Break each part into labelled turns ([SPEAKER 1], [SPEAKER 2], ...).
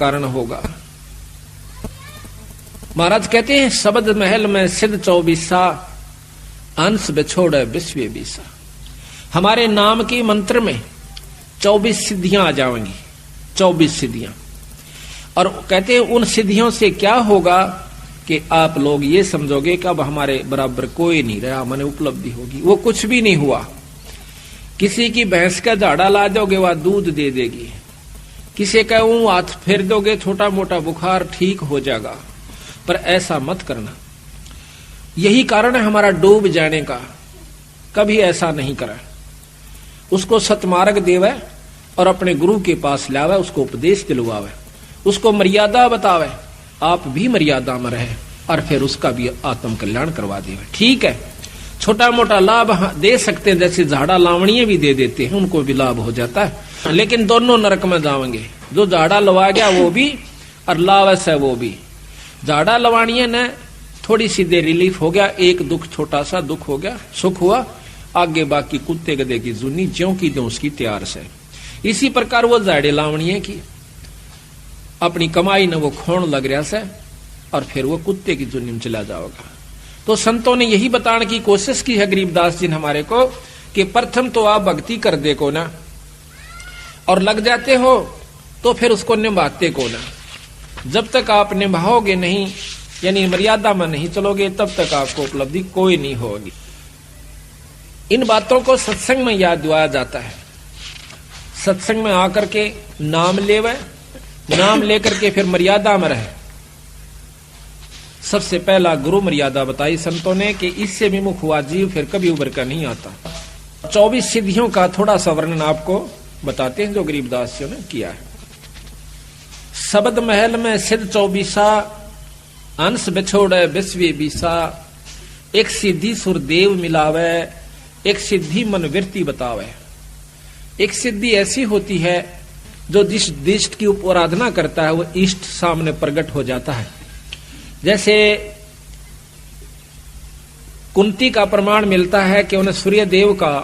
[SPEAKER 1] कारण होगा। महाराज कहते हैं शब्द महल में सिद्ध 24 अंश बिछोड़े विश्व बीसा। हमारे नाम के मंत्र में 24 सिद्धियां आ जाएंगी, 24 सिद्धियां। और कहते हैं उन सिद्धियों से क्या होगा कि आप लोग ये समझोगे कि अब हमारे बराबर कोई नहीं रहा, मैंने उपलब्धि होगी। वो कुछ भी नहीं हुआ। किसी की भैंस का झाड़ा ला दोगे वह दूध दे देगी, किसी का हाथ फेर दोगे छोटा मोटा बुखार ठीक हो जाएगा। पर ऐसा मत करना। यही कारण है हमारा डूब जाने का। कभी ऐसा नहीं करा। उसको सतमार्ग देवे और अपने गुरु के पास लावे, उसको उपदेश दिलवावे, उसको मर्यादा बतावे, आप भी मर्यादा में रहे और फिर उसका भी आत्म कल्याण करवा देवे। ठीक है, छोटा मोटा लाभ दे सकते हैं, जैसे झाड़ा लावणीय भी दे देते हैं, उनको भी लाभ हो जाता है। लेकिन दोनों नरक में जाएंगे, जो झाड़ा लवा गया वो भी और लावस है वो भी। झाड़ा लवाणीय ने थोड़ी सी देर रिलीफ हो गया, एक दुख छोटा सा दुख हो गया, सुख हुआ, आगे बाकी कुत्ते गधे की जुनी ज्यों की दो उसकी तैयार से। इसी प्रकार वो झाड़े लावणीय की अपनी कमाई ने वो खोण लग रहा से और फिर वो कुत्ते की जुनी में चला जाओगा। तो संतों ने यही बताने की कोशिश की है गरीबदास जी ने हमारे को कि प्रथम तो आप भक्ति कर दे को ना, और लग जाते हो तो फिर उसको निभाते को ना। जब तक आप निभाओगे नहीं, यानी मर्यादा में नहीं चलोगे, तब तक आपको उपलब्धि कोई नहीं होगी। इन बातों को सत्संग में याद दिलाया जाता है। सत्संग में आकर के नाम लेवे, नाम लेकर के फिर मर्यादा में रहे। सबसे पहला गुरु मर्यादा बताई संतों ने कि इससे विमुख हुआ जीव फिर कभी उबर कर नहीं आता। 24 सिद्धियों का थोड़ा सा वर्णन आपको बताते हैं जो गरीबदास जी ने किया है। शब्द महल में सिद्ध 24 अंश बिछोड़े विश्व बीसा। एक सिद्धि सुरदेव मिलावे, एक सिद्धि मन वृत्ति बतावे। एक सिद्धि ऐसी होती है जो जिस इष्ट की आराधना करता है वो इष्ट सामने प्रकट हो जाता है। जैसे कुंती का प्रमाण मिलता है कि उन्हें सूर्य देव का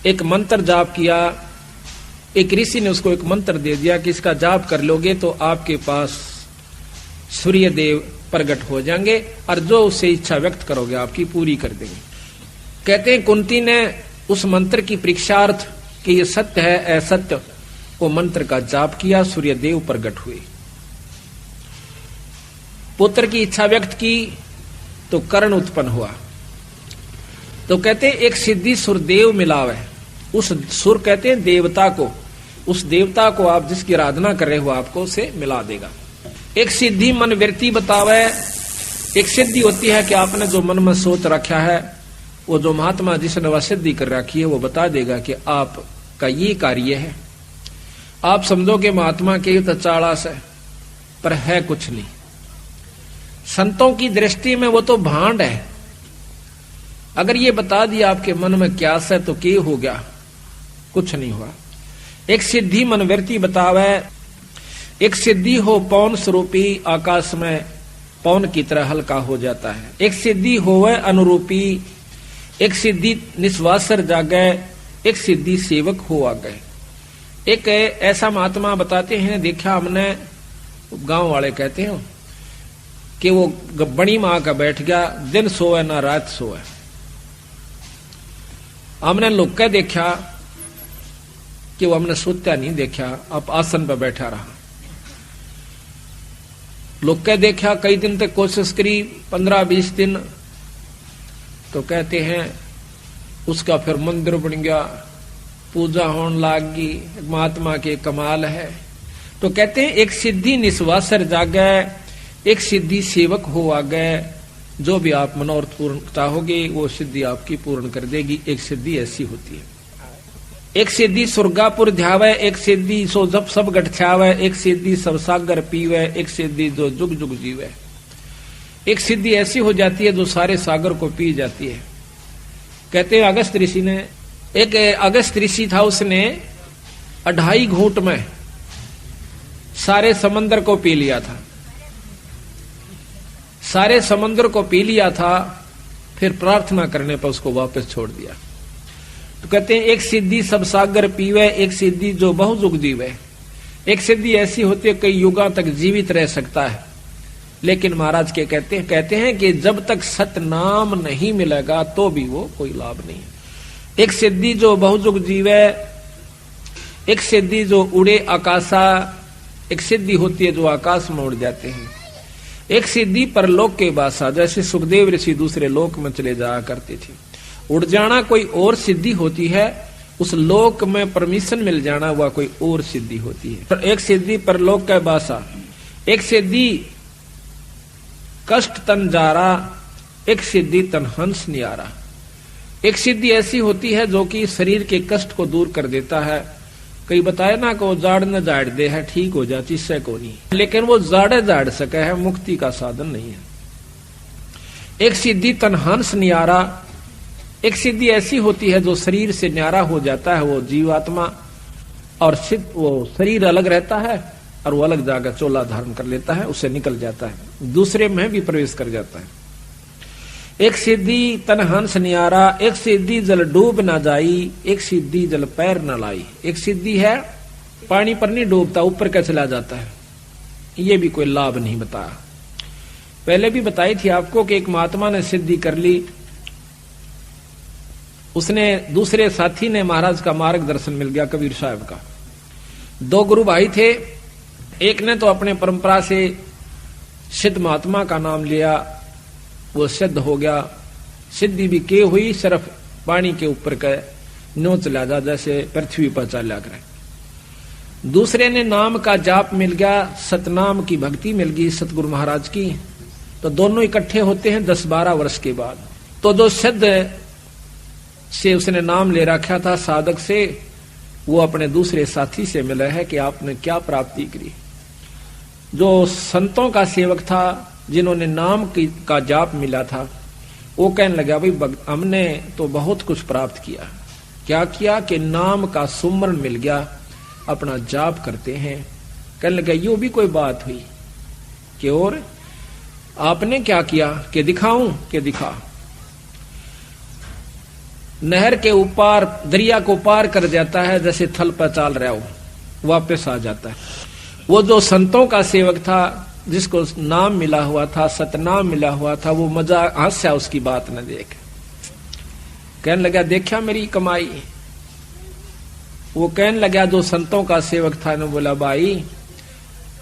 [SPEAKER 1] एक मंत्र जाप किया। एक ऋषि ने उसको एक मंत्र दे दिया कि इसका जाप कर लोगे तो आपके पास सूर्य देव प्रकट हो जाएंगे और जो उससे इच्छा व्यक्त करोगे आपकी पूरी कर देंगे। कहते हैं कुंती ने उस मंत्र की परीक्षार्थ कि ये सत्य है असत्य, वो मंत्र का जाप किया, सूर्य देव प्रकट हुए। पुत्र की इच्छा व्यक्त की तो कर्ण उत्पन्न हुआ। तो कहते हैं एक सिद्धि सुरदेव मिलावे। उस सुर कहते हैं देवता को, उस देवता को आप जिसकी आराधना कर रहे हो आपको उसे मिला देगा। एक सिद्धि मन वृत्ति बतावे। एक सिद्धि होती है कि आपने जो मन में सोच रखा है, वो जो महात्मा जिसने वह सिद्धि कर रखी है वो बता देगा कि आपका ये कार्य है। आप समझोगे महात्मा के तो चालास है, पर है कुछ नहीं। संतों की दृष्टि में वो तो भांड है। अगर ये बता दिया आपके मन में क्या है तो क्या हो गया, कुछ नहीं हुआ। एक सिद्धि मनवृत्ति बतावे। एक सिद्धि हो पौन स्वरूपी, आकाश में पौन की तरह हल्का हो जाता है। एक सिद्धि होवे अनुरूपी। एक सिद्धि निस्वासर जागे। एक सिद्धि सेवक हो आ गए। एक ऐसा महात्मा बताते हैं, देखा हमने, गांव वाले कहते हैं कि वो बड़ी मां का बैठ गया, दिन सोए ना रात सोए। हमने लोग के देखा कि वो हमने सोता नहीं देखा, अब आसन पर बैठा रहा। लोग के देखा, कई दिन तक कोशिश करी, 15-20 दिन, तो कहते हैं उसका फिर मंदिर बन गया, पूजा होने लागी, महात्मा के कमाल है। तो कहते हैं एक सिद्धि निस्वासर जागे, एक सिद्धि सेवक हो आ गए। जो भी आप मनोरथ पूर्ण चाहोगे वो सिद्धि आपकी पूर्ण कर देगी। एक सिद्धि ऐसी होती है। एक सिद्धि सुरगापुर ध्यावे। एक सिद्धि सो जब सब गठछावे। एक सिद्धि सब सागर पीवे। एक सिद्धि जो जुग जुग जीवे। एक सिद्धि ऐसी हो जाती है जो सारे सागर को पी जाती है। कहते हैं अगस्त ऋषि ने, एक अगस्त ऋषि था, उसने 2.5 घूंट में सारे समंदर को पी लिया था। सारे समुद्र को पी लिया था, फिर प्रार्थना करने पर उसको वापस छोड़ दिया। तो कहते हैं एक सिद्धि सब सागर पीवे। एक सिद्धि जो बहुजुग जीवे। एक सिद्धि ऐसी होती है कई युगों तक जीवित रह सकता है, लेकिन महाराज के कहते हैं कि जब तक सतनाम नहीं मिलेगा तो भी वो कोई लाभ नहीं है। एक सिद्धि जो बहुजुग जीवे, एक सिद्धि जो उड़े आकाशा, एक सिद्धि होती है जो आकाश में उड़ जाते हैं, एक सिद्धि परलोक के बासा, जैसे सुखदेव ऋषि दूसरे लोक में चले जाया करते थे। उड़ जाना कोई और सिद्धि होती है, उस लोक में परमिशन मिल जाना वह कोई और सिद्धि होती है। एक सिद्धि परलोक का बासा, एक सिद्धि कष्ट तन जारा, एक सिद्धि तन हंस नियारा। एक सिद्धि ऐसी होती है जो कि शरीर के कष्ट को दूर कर देता है। कई बताए ना को जाड़ न जाड़ दे है, ठीक हो जाती इससे को नहीं, लेकिन वो जाड़े जाड़ सके है, मुक्ति का साधन नहीं है। एक सिद्धि तन हंस नियारा, एक सिद्धि ऐसी होती है जो शरीर से न्यारा हो जाता है, वो जीवात्मा, और वो शरीर अलग रहता है और वो अलग जाकर चोला धारण कर लेता है, उससे निकल जाता है, दूसरे में भी प्रवेश कर जाता है। एक सिद्धि तन हंस नियारा, एक सिद्धि जल डूब ना जाई, एक सिद्धि जल पैर न लाई। एक सिद्धि है पानी पर नहीं डूबता, ऊपर का चला जाता है, ये भी कोई लाभ नहीं बताया। पहले भी बताई थी आपको कि एक महात्मा ने सिद्धि कर ली, उसने दूसरे साथी ने महाराज का मार्गदर्शन मिल गया, कबीर साहब का। दो गुरु भाई थे, एक ने तो अपने परंपरा से सिद्ध महात्मा का नाम लिया, वो सिद्ध हो गया, सिद्धि भी के हुई, सिर्फ पानी के ऊपर का नो चला जा, जैसे पृथ्वी पर चला करे। दूसरे ने नाम का जाप मिल गया, सतनाम की भक्ति मिल गई सतगुरु महाराज की, तो दोनों इकट्ठे होते हैं 10-12 वर्ष के बाद। तो जो सिद्ध से उसने नाम ले रखा था साधक से, वो अपने दूसरे साथी से मिला है कि आपने क्या प्राप्ति करी। जो संतों का सेवक था, जिन्होंने नाम का जाप मिला था, वो कहने लगा भाई हमने तो बहुत कुछ प्राप्त किया। क्या किया कि नाम का सुमरण मिल गया, अपना जाप करते हैं। कहने लगा यो भी कोई बात हुई कि और आपने क्या किया कि दिखाऊं कि दिखा। नहर के ऊपर दरिया को पार कर जाता है, जैसे थल पर चाल रहा हो, वापस आ जाता है। वो जो संतों का सेवक था, जिसको नाम मिला हुआ था, सतनाम मिला हुआ था, वो मजा हंसा उसकी बात न देख। कहने लगा देखा मेरी कमाई। वो कहने लगा जो संतों का सेवक था ने बोला भाई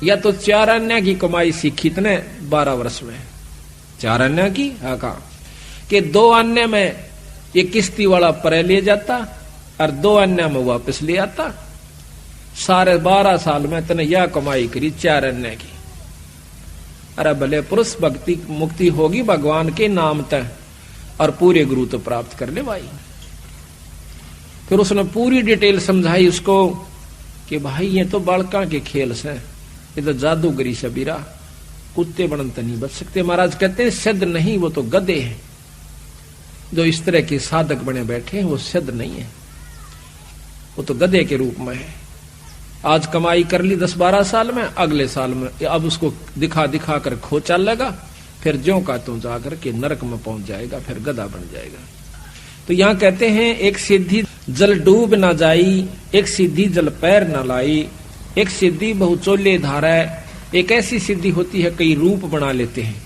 [SPEAKER 1] या तो 4 अन्य की कमाई सीखी तने 12 वर्ष में। 4 अन्य की? हाँ कहा कि 2 अन्य में ये किश्ती वाला परे ले जाता और 2 अन्य में वापस ले आता। सारे 12 साल में तने यह कमाई करी 4 अन्य की। अरे भले पुरुष भक्ति मुक्ति होगी भगवान के नाम तक और पूरे गुरु तो प्राप्त कर ले भाई। फिर उसने पूरी डिटेल समझाई उसको कि भाई ये तो बालका के खेल से, ये तो जादूगरी से बीरा, कुत्ते बनते नहीं बच सकते। महाराज कहते हैं सिद्ध नहीं, वो तो गधे हैं। जो इस तरह के साधक बने बैठे हैं वो सिद्ध नहीं है, वो तो गधे के रूप में है। आज कमाई कर ली 10-12 साल में, अगले साल में अब उसको दिखा दिखा कर खो चल लेगा, फिर ज्यों का त्यों जाकर के नरक में पहुंच जाएगा, फिर गधा बन जाएगा। तो यहाँ कहते हैं एक सिद्धि जल डूब ना जाई, एक सिद्धि जल पैर ना लाई, एक सिद्धि बहुचोले धारा। एक ऐसी सिद्धि होती है कई रूप बना लेते हैं,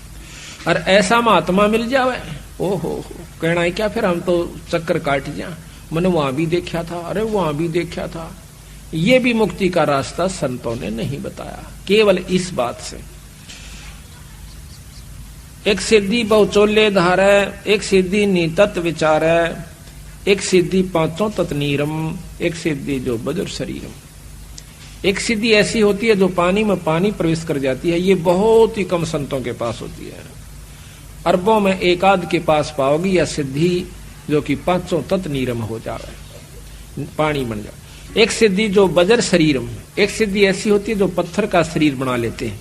[SPEAKER 1] और ऐसा महात्मा मिल जावे, ओहो कहना है क्या, फिर हम तो चक्कर काट जा, मैंने वहां भी देखा था, अरे वहां भी देखा था। ये भी मुक्ति का रास्ता संतों ने नहीं बताया, केवल इस बात से। एक सिद्धि बहुचोले धार, एक सिद्धि नितत विचार, एक सिद्धि 5 तत् नीरम, एक सिद्धि जो बज्र शरीरम। एक सिद्धि ऐसी होती है जो पानी में पानी प्रवेश कर जाती है, ये बहुत ही कम संतों के पास होती है। अरबों में एक आध के पास पाओगी यह सिद्धि जो कि 5 तत् नीरम हो जाए, पानी बन जाए। एक सिद्धि जो बज्र शरीरम, एक सिद्धि ऐसी होती है जो पत्थर का शरीर बना लेते हैं।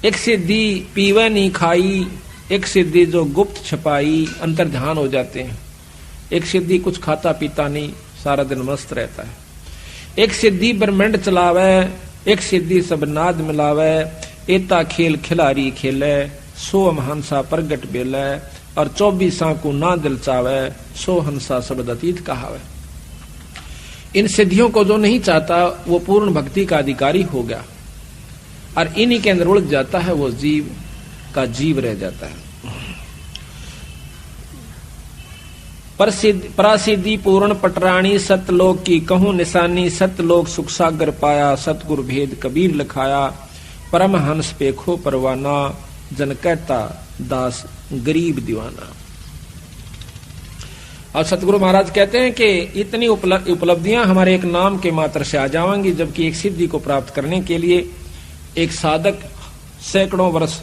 [SPEAKER 1] एक सिद्धि पीवे नहीं खाई, एक सिद्धि जो गुप्त छपाई, अंतर ध्यान हो जाते हैं। एक सिद्धि कुछ खाता पीता नहीं, सारा दिन मस्त रहता है। एक सिद्धि ब्रह्मांड चलावे, एक सिद्धि सब नाद मिलावे, एता खेल खिलारी खेले, सो हंसा प्रगट बेले, और 24 को ना दिल चावे, सो हंसा शब्द अतीत कहावे। इन सिद्धियों को जो नहीं चाहता वो पूर्ण भक्ति का अधिकारी हो गया, और इन्हीं के अंदर उलझ जाता है, वो जीव का जीव रह जाता है। परासिद्धि पूर्ण पटराणी सतलोक की कहूं निशानी, सतलोक सुख सागर पाया, सतगुरु भेद कबीर लिखाया, परम हंस पेखो परवाना, जन कहता दास गरीब दीवाना। और सतगुरु महाराज कहते हैं कि इतनी उपलब्धियां हमारे एक नाम के मात्र से आ जाएंगी, जबकि एक सिद्धि को प्राप्त करने के लिए एक साधक सैकड़ों वर्ष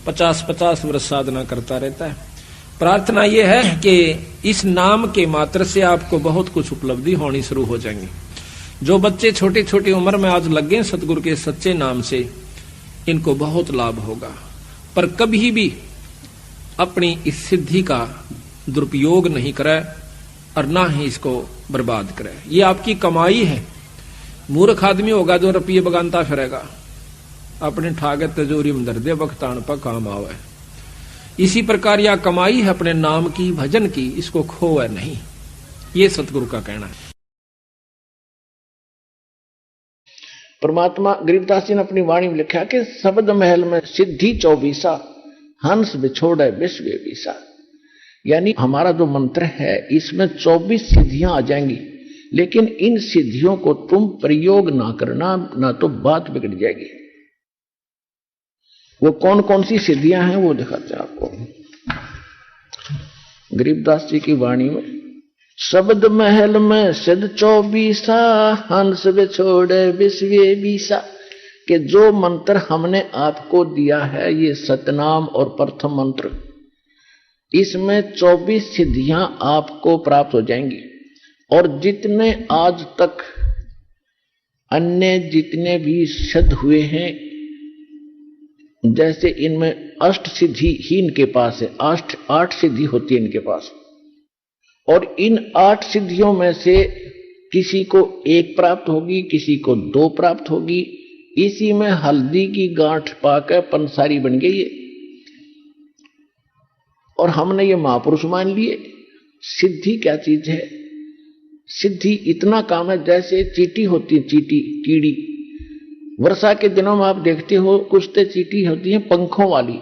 [SPEAKER 1] 50-50 वर्ष साधना करता रहता है। प्रार्थना यह है कि इस नाम के मात्र से आपको बहुत कुछ उपलब्धि होनी शुरू हो जाएंगी। जो बच्चे छोटी छोटी उम्र में आज लग गए सतगुरु के सच्चे नाम से, इनको बहुत लाभ होगा। पर कभी भी अपनी इस सिद्धि का दुरुपयोग नहीं करे और ना ही इसको बर्बाद करे। ये आपकी कमाई है। मूर्ख आदमी होगा जो रुपये बगानता फिरेगा, अपने ठागे तिजोरी में धर दे, बख्तान पर काम आवे। इसी प्रकार यह कमाई है अपने नाम की, भजन की, इसको खोए नहीं। ये सतगुरु का कहना है।
[SPEAKER 2] परमात्मा गरीबदास जी ने अपनी वाणी में लिखा कि शब्द महल में सिद्धि 24, हंस बिछोड़े विश्व बीसा। यानी हमारा जो मंत्र है इसमें 24 सिद्धियां आ जाएंगी, लेकिन इन सिद्धियों को तुम प्रयोग ना करना, ना तो बात बिगड़ जाएगी। वो कौन कौन सी सिद्धियां हैं वो दिखाते हैं आपको गरीबदास जी की वाणी में। शब्द महल में सिद्ध 24, हंस बिछोड़े विश्व बीसा। कि जो मंत्र हमने आपको दिया है ये सतनाम और प्रथम मंत्र, इसमें 24 सिद्धियां आपको प्राप्त हो जाएंगी। और जितने आज तक अन्य जितने भी सिद्ध हुए हैं, जैसे इनमें अष्ट सिद्धि ही इनके पास है, 8 सिद्धि होती है इनके पास। और इन 8 सिद्धियों में से किसी को 1 प्राप्त होगी, किसी को 2 प्राप्त होगी। इसी में हल्दी की गांठ पाकर पंसारी बन गई है। और हमने ये महापुरुष मान लिए। सिद्धि क्या चीज है? सिद्धि इतना काम है जैसे चींटी होती है, चींटी कीड़ी। वर्षा के दिनों में आप देखते हो कुछ तो चींटी होती है पंखों वाली।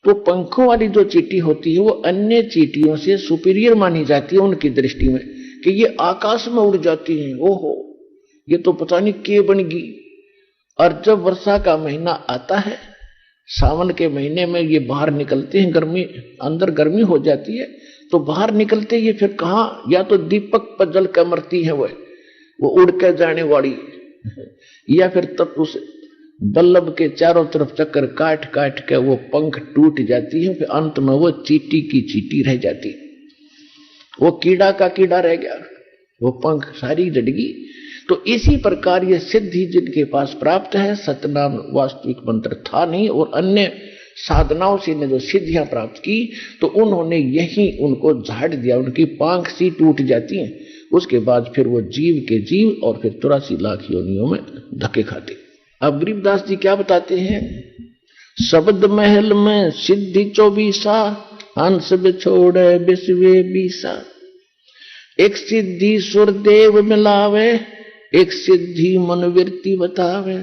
[SPEAKER 2] तो पंखों वाली जो चींटी होती है वो अन्य चींटियों से सुपीरियर मानी जाती है उनकी दृष्टि में, कि ये आकाश में उड़ जाती हैं। ओहो, ये तो पता नहीं क्या बन गई। और जब वर्षा का महीना आता है, सावन के महीने में ये बाहर निकलते हैं, गर्मी अंदर गर्मी हो जाती है, तो बाहर निकलते ये फिर कहाँ, या तो दीपक पर जल कर मरती है वो उड़ के जाने वाली, या फिर तब उस बल्लभ के चारों तरफ चक्कर काट काट के वो पंख टूट जाती है। फिर अंत में वो चींटी की चींटी रह जाती, वो कीड़ा का कीड़ा रह गया, वो पंख सारी जड़गी। तो इसी प्रकार ये सिद्धि जिनके पास प्राप्त है, सतनाम वास्तविक मंत्र था नहीं और अन्य साधनाओं से ने जो सिद्धियां प्राप्त की, तो उन्होंने यही उनको झाड़ दिया, उनकी पांख सी टूट जाती है। उसके बाद फिर वो जीव के जीव और फिर 84 लाख योनियों में धक्के खाते। अब गरीबदास जी क्या बताते हैं? शब्द महल में सिद्धि 24, हंस बिछोड़े विश्व बीसा। एक सिद्धि सुरदेव मिलावे, एक सिद्धि मनवृत्ति बतावे।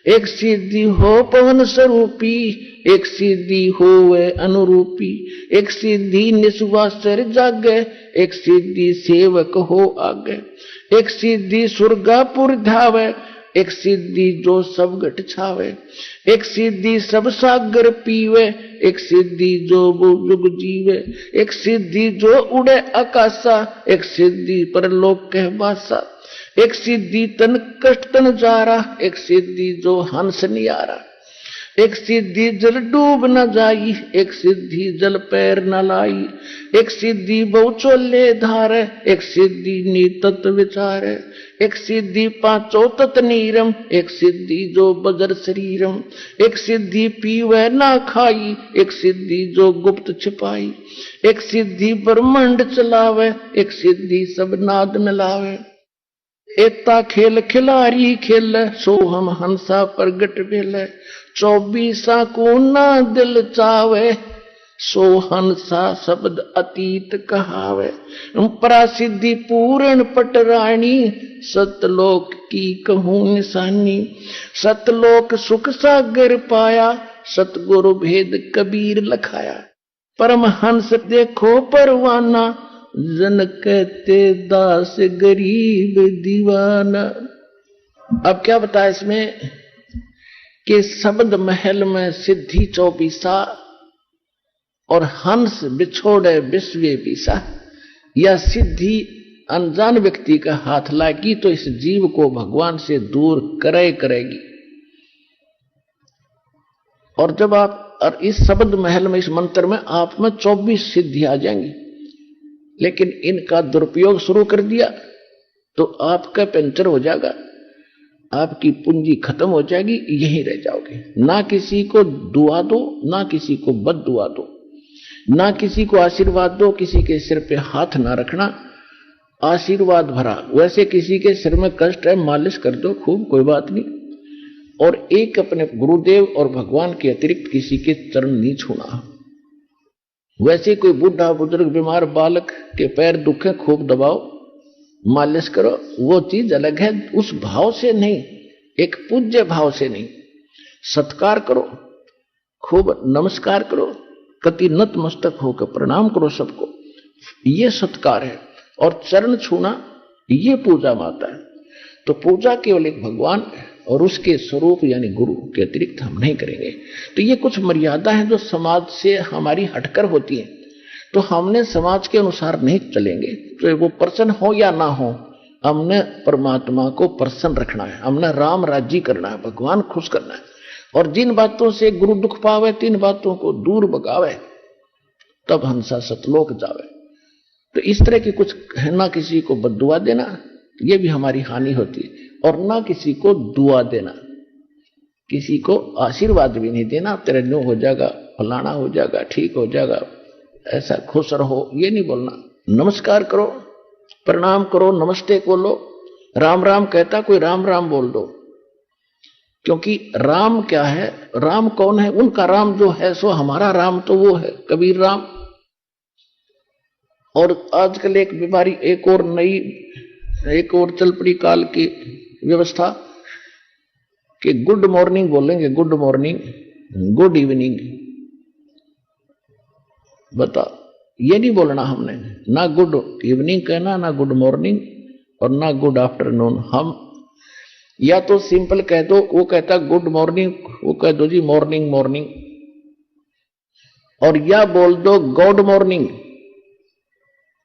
[SPEAKER 2] एक सिद्धि हो पवन स्वरूपी, एक सिद्धि हो वे अनुरूपी। एक सिद्धि निस्वासर जागे, एक सिद्धि सेवक हो आगे। एक सिद्धि सुरगापुर धावे, एक सिद्धि जो सब घट छावे। एक सिद्धि सब सागर पीवे, एक सिद्धि जो जुग जीवे। एक सिद्धि जो उड़े आकाशा, एक सिद्धि परलोक कह बासा। एक सिद्धि तन कष्ट तन जारा, एक सिद्धि जो हंस नियारा। एक सिद्धि जल डूब न जाई, एक सिद्धि जल पैर न लाई। एक सिद्धि बहुचोले धारे, एक सिद्धि नीतत विचारे। एक सिद्धि पांचों तत् नीरम, एक सिद्धि जो बजर शरीरम। एक सिद्धि पीवे ना खाई, एक सिद्धि जो गुप्त छिपाई। एक सिद्धि ब्रह्मांड चलावे, एक सिद्धि सब नाद मिलावे। एता खेल खिलारी खेल, सो हम हंसा प्रगट भेल। 24 को ना दिल चावे, सो हंसा शब्द अतीत कहावे। परासिद्धि पूर्ण पटरानी सतलोक की कहूं निशानी। सतलोक सुख सागर पाया सतगुरु भेद कबीर लखाया। परमहंस देखो परवाना जन कहते दास गरीब दीवाना। अब क्या बताया इसमें कि शब्द महल में सिद्धि चौबीसा और हंस बिछोड़े विश्व बीसा। यह सिद्धि अनजान व्यक्ति का हाथ लागी तो इस जीव को भगवान से दूर करेगी। और जब आप और इस शब्द महल में इस मंत्र में आप में 24 सिद्धि आ जाएंगी, लेकिन इनका दुरुपयोग शुरू कर दिया तो आपका पंचर हो जाएगा, आपकी पूंजी खत्म हो जाएगी, यहीं रह जाओगे। ना किसी को दुआ दो, ना किसी को बद दुआ दो, ना किसी को आशीर्वाद दो, किसी के सिर पे हाथ ना रखना, आशीर्वाद भरा। वैसे किसी के सिर में कष्ट है, मालिश कर दो खूब, कोई बात नहीं। और एक अपने गुरुदेव और भगवान के अतिरिक्त किसी के चरण नहीं छूना। वैसे कोई बूढ़ा बुजुर्ग बीमार बालक के पैर दुखे, खूब दबाओ, मालिश करो, वो चीज अलग है। उस भाव से नहीं, एक पूज्य भाव से नहीं, सत्कार करो, खूब नमस्कार करो, कति नतमस्तक होकर प्रणाम करो सबको, ये सत्कार है। और चरण छूना ये पूजा माता है। तो पूजा केवल एक भगवान और उसके स्वरूप यानी गुरु के अतिरिक्त हम नहीं करेंगे। तो ये कुछ मर्यादा है जो समाज से हमारी हटकर होती है, तो हमने समाज के अनुसार नहीं चलेंगे। तो वो प्रसन्न हो या ना हो, हमने परमात्मा को प्रसन्न रखना है, हमने राम राजी करना है, भगवान खुश करना है। और जिन बातों से गुरु दुख पावे, तीन बातों को दूर भगावे, तब हंसा सतलोक जावे। तो इस तरह की कुछ है, ना किसी को बद्दुआ देना, ये भी हमारी हानि होती है, और ना किसी को दुआ देना, किसी को आशीर्वाद भी नहीं देना, तेरे न्यू हो जाएगा, फलाना हो जाएगा, ठीक हो जाएगा, ऐसा खुश रहो, ये नहीं बोलना। नमस्कार करो, प्रणाम करो, नमस्ते बोलो, राम राम कहता कोई राम राम बोल दो। क्योंकि राम क्या है, राम कौन है, उनका राम जो है सो हमारा राम तो वो है कबीर राम। और आजकल एक बीमारी, एक और नई, एक और चल पड़ी काल की व्यवस्था कि गुड मॉर्निंग बोलेंगे, गुड मॉर्निंग, गुड इवनिंग। बता, ये नहीं बोलना हमने, ना गुड इवनिंग कहना, ना गुड मॉर्निंग और ना गुड आफ्टरनून। हम या तो सिंपल कह दो, वो कहता गुड मॉर्निंग, वो कह दो जी मॉर्निंग मॉर्निंग, और या बोल दो गॉड मॉर्निंग,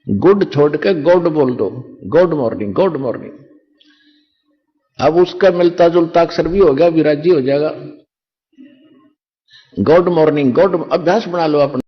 [SPEAKER 2] गुड छोड़ के गॉड बोल दो, गॉड मॉर्निंग, गॉड मॉर्निंग। अब उसका मिलता जुलता अक्षर भी हो गया, विराजी हो जाएगा। गॉड मॉर्निंग, गॉड, अभ्यास बना लो अपना।